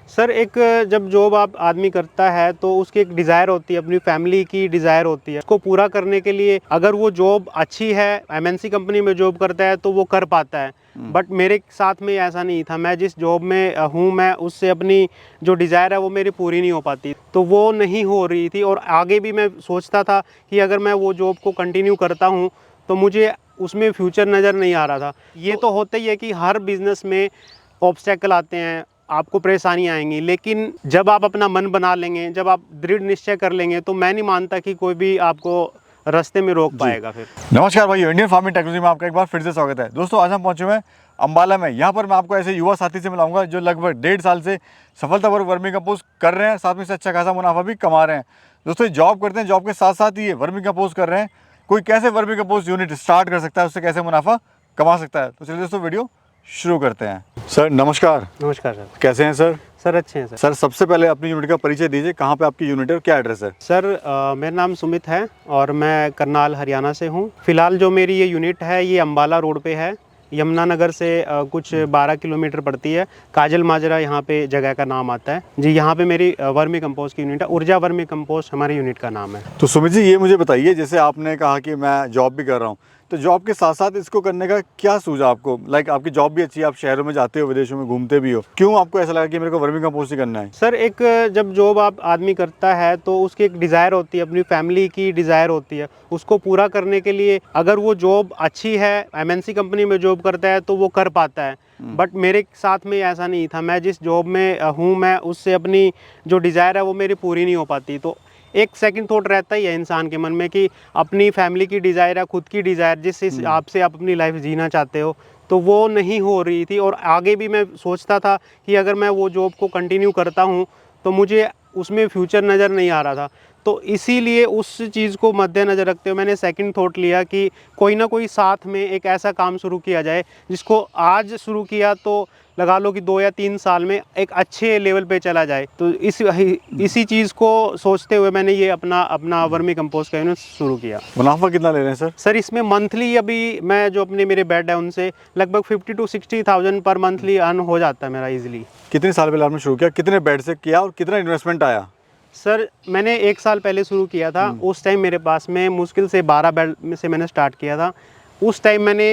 Sir एक जब job आप आदमी करता है तो उसकी एक डिज़ायर होती है, अपनी फैमिली की डिज़ायर होती है। उसको पूरा करने के लिए अगर वो जॉब अच्छी है, एमएनसी कंपनी में जॉब करता है तो वो कर पाता है। बट मेरे साथ में ऐसा नहीं था। मैं जिस जॉब में हूँ, मैं उससे अपनी जो डिज़ायर है वो मेरी पूरी नहीं हो पाती, तो वो नहीं हो रही थी। और आगे भी मैं सोचता था कि अगर मैं वो जॉब को कंटिन्यू करता हूँ तो मुझे उसमें फ्यूचर नज़र नहीं आ रहा था। ये तो होता ही है कि हर बिज़नेस में ऑब्स्टेकल आते हैं, आपको परेशानी आएंगी, लेकिन जब आप अपना मन बना लेंगे, जब आप दृढ़ निश्चय कर लेंगे, तो मैं नहीं मानता कि कोई भी आपको रास्ते में रोक पाएगा। फिर नमस्कार भाई, इंडियन फार्मिंग टेक्नोलॉजी में आपका एक बार फिर से स्वागत है। दोस्तों आज हम पहुंचे हुए हैं अम्बाला में। यहाँ पर मैं आपको ऐसे युवा साथी से मिलाऊंगा जो लगभग 1.5 साल से सफलतापूर्वक वर्मी कंपोस्ट कर रहे हैं, साथ में से अच्छा खासा मुनाफा भी कमा रहे हैं। दोस्तों जॉब करते हैं, जॉब के साथ साथ ही ये वर्मी कंपोस्ट कर रहे हैं। कोई कैसे वर्मी कंपोस्ट यूनिट स्टार्ट कर सकता है, उससे कैसे मुनाफा कमा सकता है, तो चलिए दोस्तों वीडियो शुरू करते हैं। सर नमस्कार। नमस्कार सर। कैसे हैं सर? सर अच्छे हैं सर। सर सबसे पहले अपनी यूनिट का परिचय दीजिए, कहाँ पे आपकी यूनिट है और क्या एड्रेस है? सर मेरा नाम सुमित है और मैं करनाल हरियाणा से हूँ। फिलहाल जो मेरी ये यूनिट है ये अम्बाला रोड पे है, यमुनानगर से कुछ 12 किलोमीटर पड़ती है। काजल माजरा यहाँ पे जगह का नाम आता है जी। यहाँ पे मेरी वर्मी कंपोस्ट की यूनिट है, ऊर्जा वर्मी कंपोस्ट हमारी यूनिट का नाम है। तो सुमित जी ये मुझे बताइए, जैसे आपने कहा कि मैं जॉब भी कर रहा हूँ, तो जॉब के साथ साथ इसको करने का क्या सूझा आपको? लाइक आपकी जॉब भी अच्छी है, आप शहरों में जाते हो, विदेशों में घूमते भी हो, क्यों आपको ऐसा लगा कि मेरे को वर्मी कंपोस्ट ही करना है? सर एक जब जॉब आप आदमी करता है तो उसकी एक डिज़ायर होती है, अपनी फैमिली की डिज़ायर होती है। उसको पूरा करने के लिए अगर वो जॉब अच्छी है, एमएनसी कंपनी में जॉब करता है तो वो कर पाता है। बट मेरे साथ में ऐसा नहीं था। मैं जिस जॉब में हूँ, मैं उससे अपनी जो डिज़ायर है वो मेरी पूरी नहीं हो पाती। तो एक सेकंड थॉट रहता ही है इंसान के मन में कि अपनी फैमिली की डिज़ायर है, खुद की डिज़ायर, जिस हिसाब से आप अपनी लाइफ जीना चाहते हो, तो वो नहीं हो रही थी। और आगे भी मैं सोचता था कि अगर मैं वो जॉब को कंटिन्यू करता हूँ तो मुझे उसमें फ्यूचर नज़र नहीं आ रहा था। तो इसीलिए उस चीज़ को मद्देनज़र रखते हुए मैंने सेकंड थॉट लिया कि कोई ना कोई साथ में एक ऐसा काम शुरू किया जाए जिसको आज शुरू किया तो लगा लो कि 2 या 3 साल में एक अच्छे लेवल पे चला जाए। तो इसी चीज़ को सोचते हुए मैंने ये अपना वर्मी कंपोस्ट का यूनिट शुरू किया। मुनाफा कितना ले रहे हैं सर? सर इसमें मंथली अभी मैं जो अपने मेरे बेड है उनसे लगभग 50 to 60,000 पर मंथली अर्न हो जाता है मेरा इजीली। कितने साल पहले आपने शुरू किया, कितने बेड से किया और कितना इन्वेस्टमेंट आया? सर मैंने 1 साल पहले शुरू किया था। उस टाइम मेरे पास में मुश्किल से 12 बेड में से मैंने स्टार्ट किया था। उस टाइम मैंने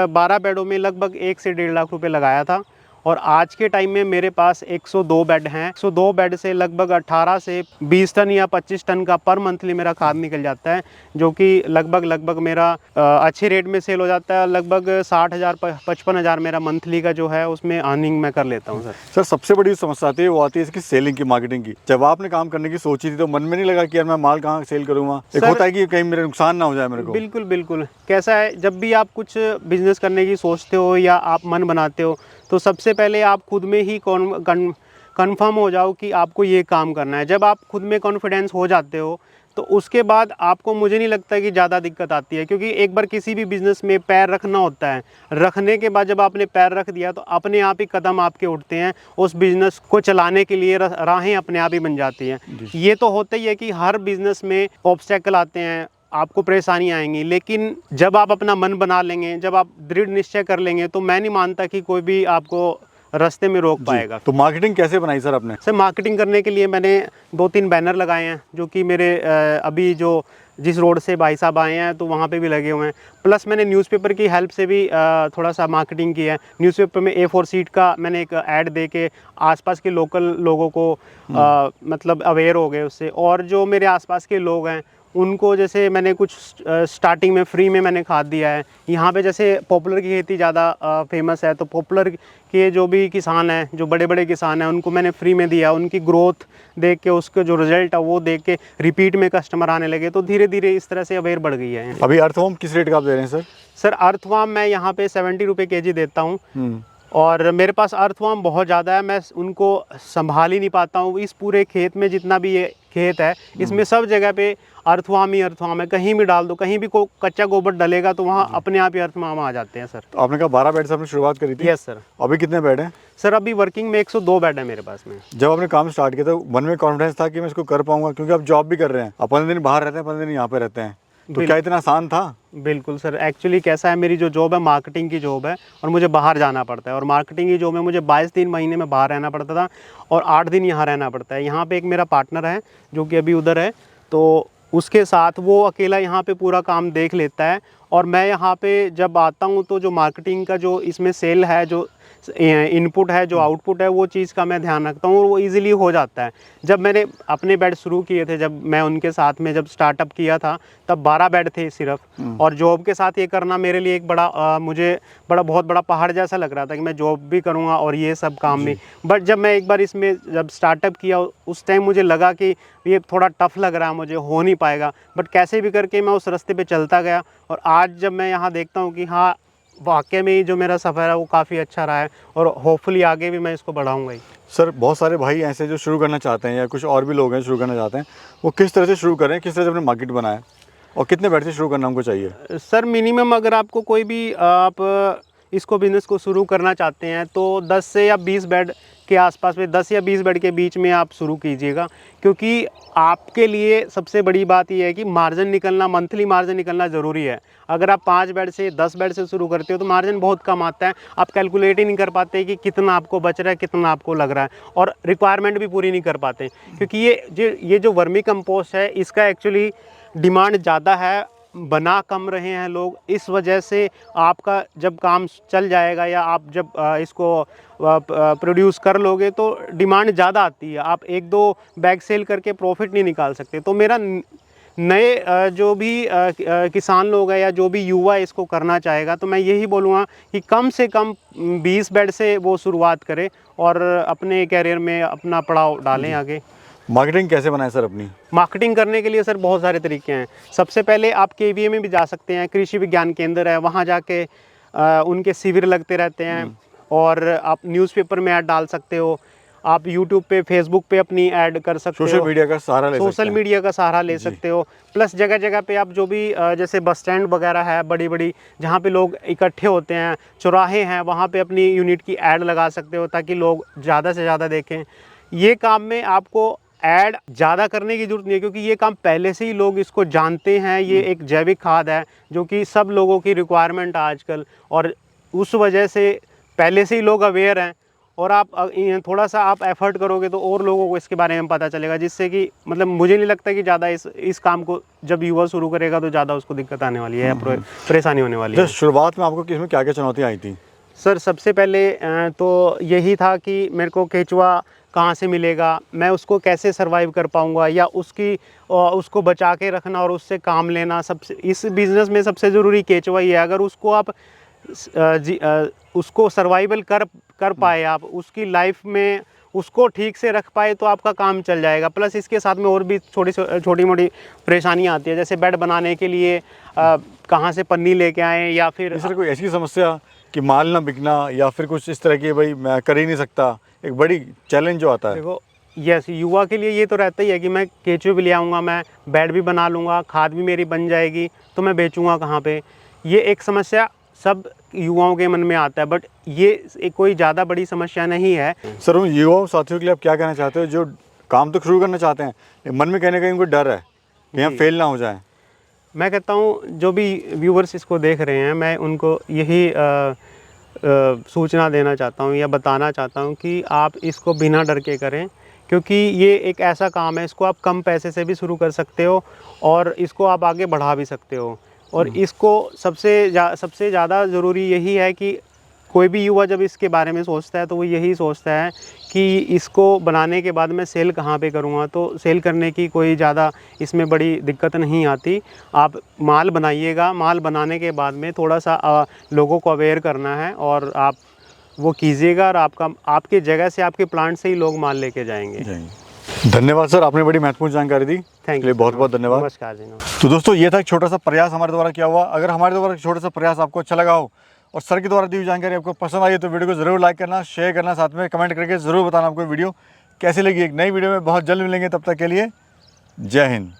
12 बेडों में लगभग 1 से 1.5 लाख रुपए लगाया था। और आज के टाइम में मेरे पास 102 बेड हैं। 102 बेड से लगभग 18 से 20 टन या 25 टन का पर मंथली मेरा खाद निकल जाता है, जो कि लगभग मेरा अच्छे रेट में सेल हो जाता है। लगभग 60,000 55,000 मेरा मंथली का जो है उसमें अर्निंग मैं कर लेता हूँ। सर सबसे बड़ी समस्या आती है वो आती है इसकी सेलिंग की, मार्केटिंग की। जब आपने काम करने की सोची थी तो मन में नहीं लगा कि यार मैं माल कहाँ सेल करूँगा? एक होता है कि कहीं मेरा नुकसान ना हो जाए मेरे को। बिल्कुल बिल्कुल। कैसा है, जब भी आप कुछ बिजनेस करने की सोचते हो या आप मन बनाते हो तो सबसे पहले आप खुद में ही कन्फर्म हो जाओ कि आपको ये काम करना है। जब आप खुद में कॉन्फिडेंस हो जाते हो तो उसके बाद आपको, मुझे नहीं लगता कि ज़्यादा दिक्कत आती है, क्योंकि एक बार किसी भी बिज़नेस में पैर रखना होता है। रखने के बाद जब आपने पैर रख दिया तो अपने आप ही कदम आपके उठते हैं, उस बिज़नेस को चलाने के लिए राहें अपने आप ही बन जाती हैं। ये तो होता ही है कि हर बिज़नेस में ऑब्स्टेकल आते हैं, आपको परेशानी आएंगी, लेकिन जब आप अपना मन बना लेंगे, जब आप दृढ़ निश्चय कर लेंगे, तो मैं नहीं मानता कि कोई भी आपको रास्ते में रोक पाएगा। तो मार्केटिंग कैसे बनाई सर आपने? सर मार्केटिंग करने के लिए मैंने 2-3 बैनर लगाए हैं, जो कि मेरे अभी जो जिस रोड से भाई साहब आए हैं तो वहाँ पे भी लगे हुए हैं। प्लस मैंने न्यूज़पेपर की हेल्प से भी थोड़ा सा मार्केटिंग की है। न्यूज़पेपर में A4 शीट का मैंने एक ऐड दे के आसपास के लोकल लोगों को मतलब अवेयर हो गए उससे। और जो मेरे आसपास के लोग हैं उनको जैसे मैंने कुछ स्टार्टिंग में फ्री में मैंने खाद दिया है। यहाँ पे जैसे पॉपुलर की खेती ज़्यादा फेमस है, तो पॉपुलर के जो भी किसान हैं, जो बड़े बड़े किसान हैं, उनको मैंने फ्री में दिया। उनकी ग्रोथ देख के, उसके जो रिजल्ट है वो देख के रिपीट में कस्टमर आने लगे, तो धीरे धीरे इस तरह से अवेयर बढ़ गई है। अभी अर्थवॉर्म किस रेट का आप दे रहे हैं सर? सर अर्थवॉर्म मैं यहाँ पे 70 रुपये kg देता हूँ। और मेरे पास अर्थवॉर्म बहुत ज़्यादा है, मैं उनको संभाल ही नहीं पाता हूँ। इस पूरे खेत में जितना भी ये खेत है, इसमें सब जगह पे अर्थवॉर्म ही अर्थवॉर्म है। कहीं भी डाल दो, कहीं भी को कच्चा गोबर डलेगा तो वहाँ अपने आप ही अर्थवॉर्म आ जाते हैं। सर तो आपने कहा 12 बेड से आपने शुरुआत करी थी? Yes sir. अभी कितने बेड हैं? सर अभी वर्किंग में 102 बेड है मेरे पास में। जब आपने काम स्टार्ट किया तो मन में कॉन्फिडेंस था कि मैं इसको कर पाऊंगा? क्योंकि आप जॉब भी कर रहे हैं, आप 15 दिन बाहर रहते हैं, 15 दिन यहाँ पे रहते हैं, तो क्या इतना आसान था? बिल्कुल सर, एक्चुअली कैसा है, मेरी जो जॉब है मार्केटिंग की जॉब है और मुझे बाहर जाना पड़ता है, और मार्केटिंग की जॉब में मुझे 22 दिन महीने में बाहर रहना पड़ता था और 8 दिन यहाँ रहना पड़ता है। यहाँ पे एक मेरा पार्टनर है जो कि अभी उधर है, तो उसके साथ वो अकेला यहाँ पे पूरा काम देख लेता है, और मैं यहाँ पे जब आता हूँ तो जो मार्केटिंग का जो इसमें सेल है, जो इनपुट है, जो आउटपुट है, वो चीज़ का मैं ध्यान रखता हूँ और वो इजीली हो जाता है। जब मैंने अपने बेड शुरू किए थे, जब मैं उनके साथ में जब स्टार्टअप किया था, तब 12 बेड थे सिर्फ, और जॉब के साथ ये करना मेरे लिए एक बड़ा मुझे बहुत बड़ा पहाड़ जैसा लग रहा था कि मैं जॉब भी करूँगा और ये सब काम भी। बट जब मैं एक बार इसमें जब स्टार्टअप किया, उस टाइम मुझे लगा कि ये थोड़ा टफ लग रहा है, मुझे हो नहीं पाएगा, बट कैसे भी करके मैं उस रास्ते पे चलता गया, और आज जब मैं यहाँ देखता हूँ कि हाँ वाकई में ही जो मेरा सफ़र है वो काफ़ी अच्छा रहा है, और होपफुली आगे भी मैं इसको बढ़ाऊँगा ही। सर बहुत सारे भाई ऐसे जो शुरू करना चाहते हैं, या कुछ और भी लोग हैं शुरू करना चाहते हैं, वो किस तरह से शुरू करें, किस तरह से अपने मार्केट बनाएं, और कितने बेड से शुरू करना हमको चाहिए? सर मिनिमम अगर आपको कोई भी आप इसको बिज़नेस को शुरू करना चाहते हैं तो 10 से या 20 बेड के आसपास में, 10 या 20 बेड के बीच में आप शुरू कीजिएगा, क्योंकि आपके लिए सबसे बड़ी बात यह है कि मार्जिन निकलना, मंथली मार्जिन निकलना ज़रूरी है। अगर आप 5 बेड से 10 बेड से शुरू करते हो तो मार्जिन बहुत कम आता है, आप कैलकुलेट ही नहीं कर पाते कि कितना आपको बच रहा है, कितना आपको लग रहा है, और रिक्वायरमेंट भी पूरी नहीं कर पाते, क्योंकि ये जो वर्मी कंपोस्ट है इसका एक्चुअली डिमांड ज़्यादा है, बना कम रहे हैं लोग। इस वजह से आपका जब काम चल जाएगा या आप जब इसको प्रोड्यूस कर लोगे तो डिमांड ज़्यादा आती है, आप 1-2 बैग सेल करके प्रॉफिट नहीं निकाल सकते। तो मेरा नए जो भी किसान लोग हैं या जो भी युवा इसको करना चाहेगा, तो मैं यही बोलूँगा कि कम से कम 20 बेड से वो शुरुआत करें और अपने कैरियर में अपना पड़ाव डालें आगे। मार्केटिंग कैसे बनाएं सर अपनी? मार्केटिंग करने के लिए सर बहुत सारे तरीके हैं। सबसे पहले आप KVA में भी जा सकते हैं, कृषि विज्ञान केंद्र है, वहाँ जाके उनके शिविर लगते रहते हैं, और आप न्यूज़पेपर में ऐड डाल सकते हो, आप यूट्यूब पे, फेसबुक पे अपनी ऐड कर सकते हो, सोशल मीडिया का सहारा ले सकते हैं। सोशल मीडिया का सहारा ले सकते हो। प्लस जगह जगह पे आप जो भी जैसे बस स्टैंड वगैरह है, बड़ी बड़ी जहाँ पे लोग इकट्ठे होते हैं, चौराहे हैं, वहाँ पे अपनी यूनिट की ऐड लगा सकते हो ताकि लोग ज़्यादा से ज़्यादा देखें। ये काम में आपको ऐड ज़्यादा करने की ज़रूरत नहीं है, क्योंकि ये काम पहले से ही लोग इसको जानते हैं। ये एक जैविक खाद है जो कि सब लोगों की रिक्वायरमेंट है आजकल, और उस वजह से पहले से ही लोग अवेयर हैं, और आप थोड़ा सा आप एफर्ट करोगे तो और लोगों को इसके बारे में पता चलेगा, जिससे कि मतलब मुझे नहीं लगता कि ज़्यादा इस काम को जब युवा शुरू करेगा तो ज़्यादा उसको दिक्कत आने वाली है या परेशानी होने वाली है। शुरुआत में आपको इसमें क्या क्या चुनौतियाँ आई थी? सर सबसे पहले तो यही था कि मेरे को केचुआ कहाँ से मिलेगा, मैं उसको कैसे सर्वाइव कर पाऊँगा, या उसको बचा के रखना और उससे काम लेना। सबसे इस बिज़नेस में सबसे ज़रूरी केचुआ ही है। अगर उसको आप उसको सर्वाइवल कर पाए, आप उसकी लाइफ में उसको ठीक से रख पाए तो आपका काम चल जाएगा। प्लस इसके साथ में और भी छोटी मोटी परेशानियाँ आती है, जैसे बेड बनाने के लिए कहाँ से पन्नी लेके आएँ, या फिर सर कोई ऐसी समस्या कि माल ना बिकना, या फिर कुछ इस तरह की भाई मैं कर ही नहीं सकता, एक बड़ी चैलेंज जो आता है? देखो यस, युवा के लिए ये तो रहता ही है कि मैं केचुए भी ले आऊँगा, मैं बेड भी बना लूँगा, खाद भी मेरी बन जाएगी, तो मैं बेचूँगा कहाँ पे। ये एक समस्या सब युवाओं के मन में आता है, बट ये कोई ज़्यादा बड़ी समस्या नहीं है। सर उन युवाओं साथियों के लिए आप क्या कहना चाहते हो जो काम तो शुरू करना चाहते हैं, मन में कहीं ना कहीं उनको डर है कि यहाँ फेल ना हो जाए? मैं कहता हूँ जो भी व्यूवर्स इसको देख रहे हैं, मैं उनको यही सूचना देना चाहता हूँ या बताना चाहता हूँ कि आप इसको बिना डर के करें, क्योंकि ये एक ऐसा काम है, इसको आप कम पैसे से भी शुरू कर सकते हो और इसको आप आगे बढ़ा भी सकते हो। और इसको सबसे ज़्यादा ज़रूरी यही है कि कोई भी युवा जब इसके बारे में सोचता है तो वो यही सोचता है कि इसको बनाने के बाद मैं सेल कहाँ पे करूँगा। तो सेल करने की कोई ज़्यादा इसमें बड़ी दिक्कत नहीं आती। आप माल बनाइएगा, माल बनाने के बाद में थोड़ा सा लोगों को अवेयर करना है और आप वो कीजिएगा, और आपके जगह से, आपके प्लांट से ही लोग माल लेके जाएंगे। धन्यवाद सर, आपने बड़ी महत्वपूर्ण जानकारी दी। थैंक यू, बहुत बहुत धन्यवाद। नमस्कार जी। तो दोस्तों ये था एक छोटा सा प्रयास हमारे द्वारा किया हुआ। अगर हमारे द्वारा छोटा सा प्रयास आपको अच्छा लगा हो और सर के द्वारा दी हुई जानकारी आपको पसंद आई है तो वीडियो को ज़रूर लाइक करना, शेयर करना, साथ में कमेंट करके ज़रूर बताना आपको वीडियो कैसी लगी। एक नई वीडियो में बहुत जल्द मिलेंगे, तब तक के लिए जय हिंद।